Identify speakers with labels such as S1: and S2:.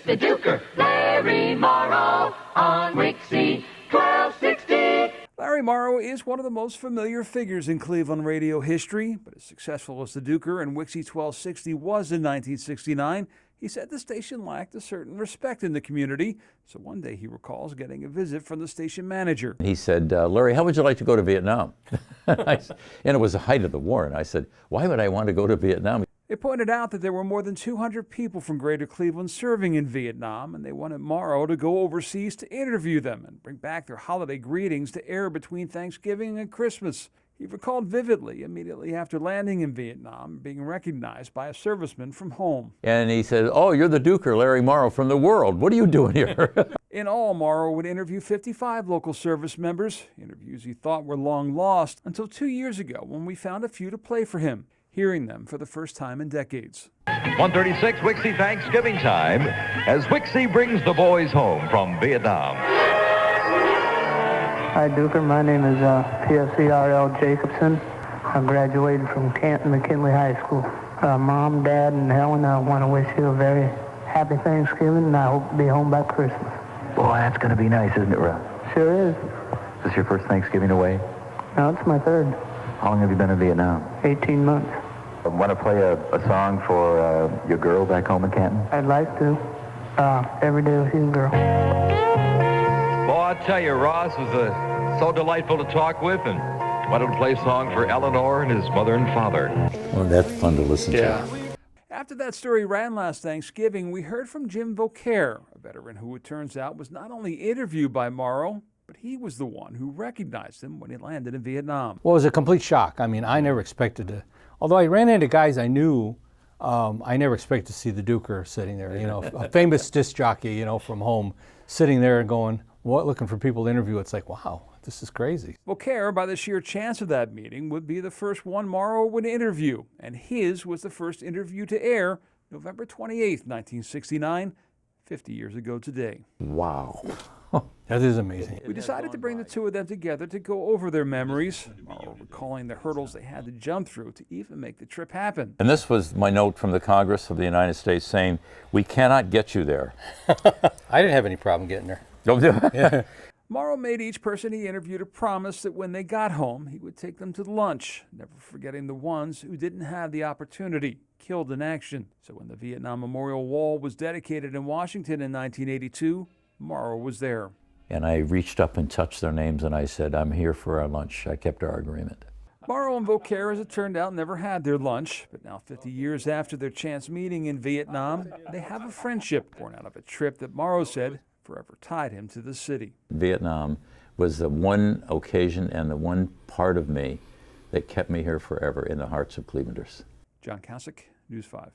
S1: the Duker, Larry Morrow, on WIXY 1260.
S2: Larry Morrow is one of the most familiar figures in Cleveland radio history, but as successful as the Duker and WIXY 1260 was in 1969, he said the station lacked a certain respect in the community, so one day he recalls getting a visit from the station manager.
S3: He said, Larry, how would you like to go to Vietnam? And it was the height of the war, and I said, why would I want to go to Vietnam?
S2: It pointed out that there were more than 200 people from Greater Cleveland serving in Vietnam, and they wanted Morrow to go overseas to interview them and bring back their holiday greetings to air between Thanksgiving and Christmas. He recalled vividly immediately after landing in Vietnam, being recognized by a serviceman from home.
S3: And he said, oh, you're the Duker, Larry Morrow from the world. What are you doing here?
S2: In all, Morrow would interview 55 local service members, interviews he thought were long lost, until 2 years ago when we found a few to play for him, hearing them for the first time in decades.
S4: 1:36 WIXY Thanksgiving time as WIXY brings the boys home from Vietnam.
S5: Hi, Duker. My name is PFCRL Jacobson. I graduated from Canton McKinley High School. Mom, Dad, and Helen, I want to wish you a very happy Thanksgiving, and I hope to be home by Christmas.
S6: Boy, that's going to be nice, isn't it, Russ?
S5: Sure is.
S6: Is this your first Thanksgiving away?
S5: No, it's my third.
S6: How long have you been in Vietnam?
S5: 18 months.
S6: Want to play a song for your girl back home in Canton?
S5: I'd like to. Every day with you, girl.
S4: Boy, I tell you, Ross was so delightful to talk with, and wanted to play a song for Eleanor and his mother and father.
S3: Well, that's fun to listen to.
S2: After that story ran last Thanksgiving, we heard from Jim Vauquer, a veteran who it turns out was not only interviewed by Morrow, but he was the one who recognized him when he landed in Vietnam.
S7: Well, it was a complete shock. I mean, I never expected to, although I ran into guys I knew, I never expected to see the Duker sitting there, you know, a famous disc jockey, you know, from home, sitting there and going, what, looking for people to interview. It's like, wow, this is crazy.
S2: Vauquer, by the sheer chance of that meeting, would be the first one Morrow would interview, and his was the first interview to air November 28th, 1969, 50 years ago today.
S3: Wow.
S7: That is amazing.
S2: We decided to bring the two of them together to go over their memories, Morrow recalling the hurdles they had to jump through to even make the trip happen.
S3: And this was my note from the Congress of the United States saying, we cannot get you there.
S7: I didn't have any problem getting there.
S3: Yeah.
S2: Morrow made each person he interviewed a promise that when they got home, he would take them to lunch, never forgetting the ones who didn't have the opportunity, killed in action. So when the Vietnam Memorial Wall was dedicated in Washington in 1982, Morrow was there.
S3: And I reached up and touched their names and I said, I'm here for our lunch. I kept our agreement.
S2: Morrow and Vauquer, as it turned out, never had their lunch, but now 50 years after their chance meeting in Vietnam, they have a friendship born out of a trip that Morrow said forever tied him to the city.
S3: Vietnam was the one occasion and the one part of me that kept me here forever in the hearts of Clevelanders.
S2: John Kasich, News 5.